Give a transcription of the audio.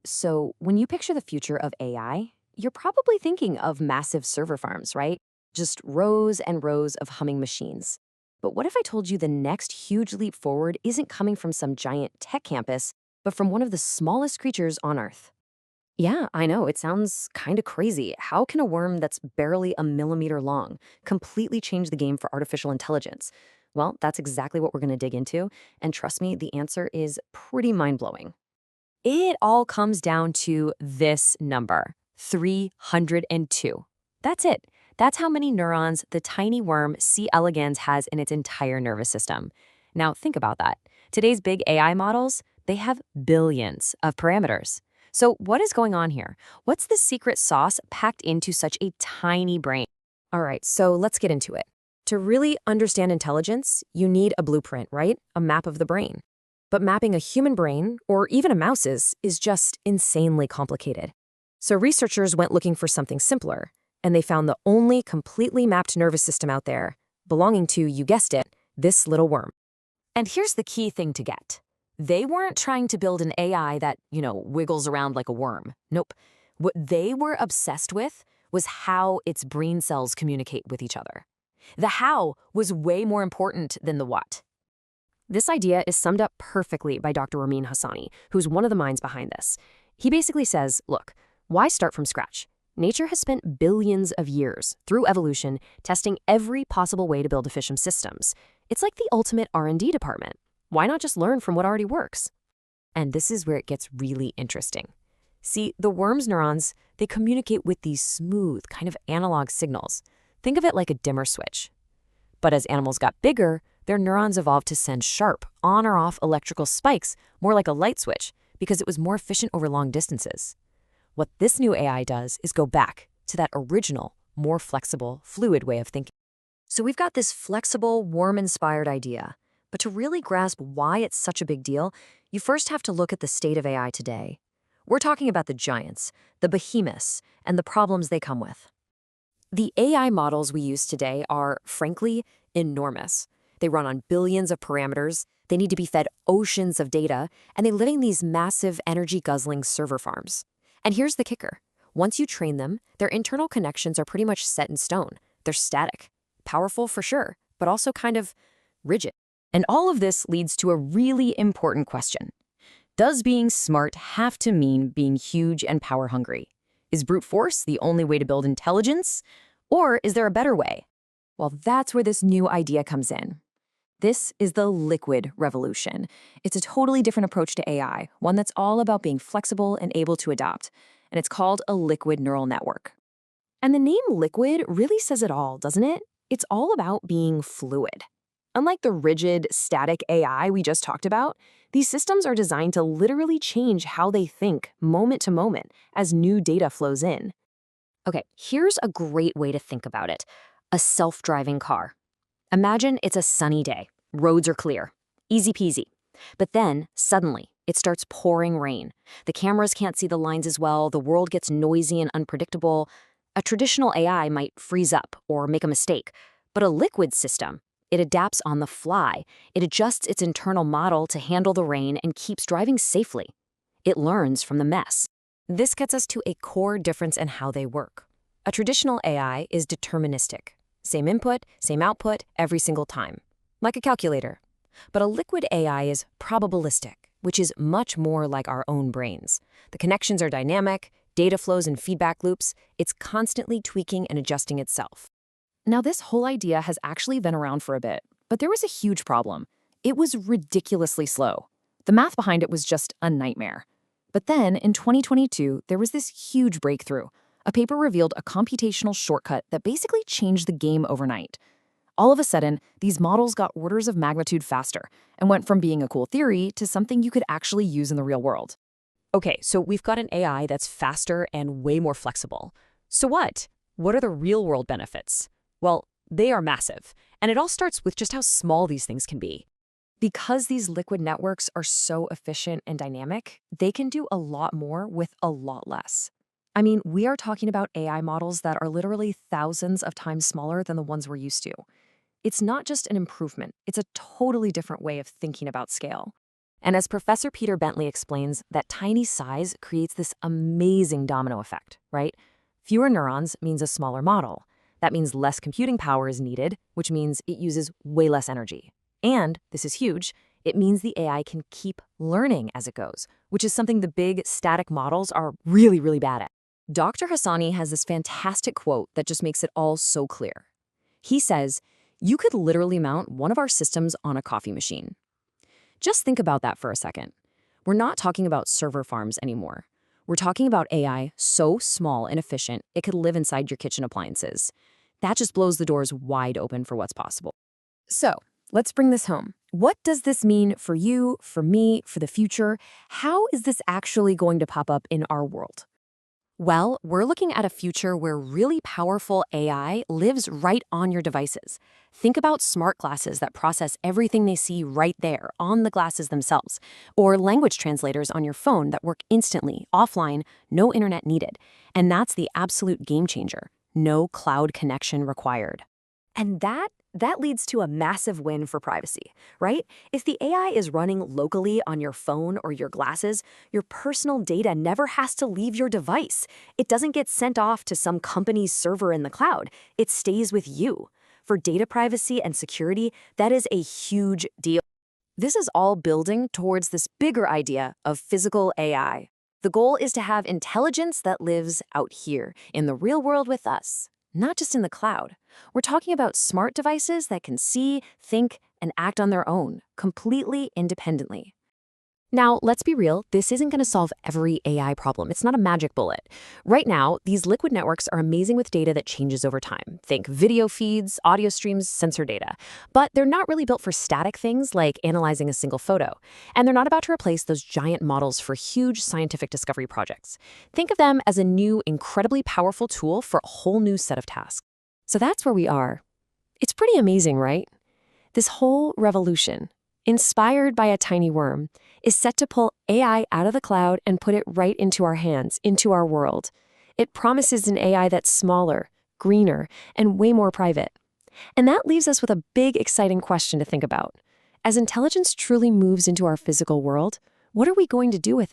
So, when you picture the future of AI, you're probably thinking of massive server farms, right? Just rows and rows of humming machines. But what if I told you the next huge leap forward isn't coming from some giant tech campus, but from one of the smallest creatures on Earth? Yeah, I know, it sounds kind of crazy. How can a worm that's barely a millimeter long completely change the game for artificial intelligence? Well, that's exactly what we're going to dig into. And trust me, the answer is pretty mind blowing. It all comes down to this number, 302. That's it. That's how many neurons the tiny worm C. elegans has in its entire nervous system. Now, think about that. Today's big AI models, they have billions of parameters. So, what is going on here? What's the secret sauce packed into such a tiny brain? All right, so let's get into it. To really understand intelligence, you need a blueprint, right? A map of the brain. But mapping a human brain, or even a mouse's, is just insanely complicated. So researchers went looking for something simpler, and they found the only completely mapped nervous system out there, belonging to, you guessed it, this little worm. And here's the key thing to get. They weren't trying to build an AI that, wiggles around like a worm. Nope. What they were obsessed with was how its brain cells communicate with each other. The how was way more important than the what. This idea is summed up perfectly by Dr. Ramin Hassani, who's one of the minds behind this. He basically says, look, why start from scratch? Nature has spent billions of years, through evolution, testing every possible way to build efficient systems. It's like the ultimate R&D department. Why not just learn from what already works? And this is where it gets really interesting. See, the worm's neurons, they communicate with these smooth, kind of analog signals. Think of it like a dimmer switch. But as animals got bigger, their neurons evolved to send sharp, on or off electrical spikes, more like a light switch, because it was more efficient over long distances. What this new AI does is go back to that original, more flexible, fluid way of thinking. So we've got this flexible, worm-inspired idea. But to really grasp why it's such a big deal, you first have to look at the state of AI today. We're talking about the giants, the behemoths, and the problems they come with. The AI models we use today are, frankly, enormous. They run on billions of parameters, they need to be fed oceans of data, and they live in these massive energy-guzzling server farms. And here's the kicker. Once you train them, their internal connections are pretty much set in stone. They're static. Powerful for sure, but also kind of rigid. And all of this leads to a really important question. Does being smart have to mean being huge and power-hungry? Is brute force the only way to build intelligence? Or is there a better way? Well, that's where this new idea comes in. This is the liquid revolution. It's a totally different approach to AI, one that's all about being flexible and able to adapt. And it's called a liquid neural network. And the name liquid really says it all, doesn't it? It's all about being fluid. Unlike the rigid, static AI we just talked about, these systems are designed to literally change how they think moment to moment as new data flows in. Okay, here's a great way to think about it. A self-driving car. Imagine it's a sunny day. Roads are clear. Easy peasy. But then, suddenly, it starts pouring rain. The cameras can't see the lines as well. The world gets noisy and unpredictable. A traditional AI might freeze up or make a mistake. But a liquid system, it adapts on the fly. It adjusts its internal model to handle the rain and keeps driving safely. It learns from the mess. This gets us to a core difference in how they work. A traditional AI is deterministic. Same input, same output, every single time. Like a calculator. But a liquid AI is probabilistic, which is much more like our own brains. The connections are dynamic, data flows in feedback loops. It's constantly tweaking and adjusting itself. Now, this whole idea has actually been around for a bit, but there was a huge problem. It was ridiculously slow. The math behind it was just a nightmare. But then, in 2022, there was this huge breakthrough. A paper revealed a computational shortcut that basically changed the game overnight. All of a sudden, these models got orders of magnitude faster and went from being a cool theory to something you could actually use in the real world. Okay, so we've got an AI that's faster and way more flexible. So what? What are the real-world benefits? Well, they are massive, and it all starts with just how small these things can be. Because these liquid networks are so efficient and dynamic, they can do a lot more with a lot less. I mean, we are talking about AI models that are literally thousands of times smaller than the ones we're used to. It's not just an improvement, it's a totally different way of thinking about scale. And as Professor Peter Bentley explains, that tiny size creates this amazing domino effect, right? Fewer neurons means a smaller model. That means less computing power is needed, which means it uses way less energy. And, this is huge, it means the AI can keep learning as it goes, which is something the big static models are really, really bad at. Dr. Hassani has this fantastic quote that just makes it all so clear. He says, "You could literally mount one of our systems on a coffee machine." Just think about that for a second. We're not talking about server farms anymore. We're talking about AI so small and efficient it could live inside your kitchen appliances. That just blows the doors wide open for what's possible. So, let's bring this home. What does this mean for you, for me, for the future? How is this actually going to pop up in our world? Well, we're looking at a future where really powerful AI lives right on your devices. Think about smart glasses that process everything they see right there on the glasses themselves, or language translators on your phone that work instantly, offline, no internet needed. And that's the absolute game changer. No cloud connection required. And that leads to a massive win for privacy, right? If the AI is running locally on your phone or your glasses, your personal data never has to leave your device. It doesn't get sent off to some company's server in the cloud. It stays with you. For data privacy and security, that is a huge deal. This is all building towards this bigger idea of physical AI. The goal is to have intelligence that lives out here, in the real world with us, not just in the cloud. We're talking about smart devices that can see, think, and act on their own, completely independently. Now, let's be real, this isn't going to solve every AI problem. It's not a magic bullet. Right now, these liquid networks are amazing with data that changes over time. Think video feeds, audio streams, sensor data. But they're not really built for static things like analyzing a single photo. And they're not about to replace those giant models for huge scientific discovery projects. Think of them as a new, incredibly powerful tool for a whole new set of tasks. So that's where we are. It's pretty amazing, right? This whole revolution, inspired by a tiny worm, is set to pull AI out of the cloud and put it right into our hands, into our world. It promises an AI that's smaller, greener, and way more private. And that leaves us with a big, exciting question to think about. As intelligence truly moves into our physical world, what are we going to do with it?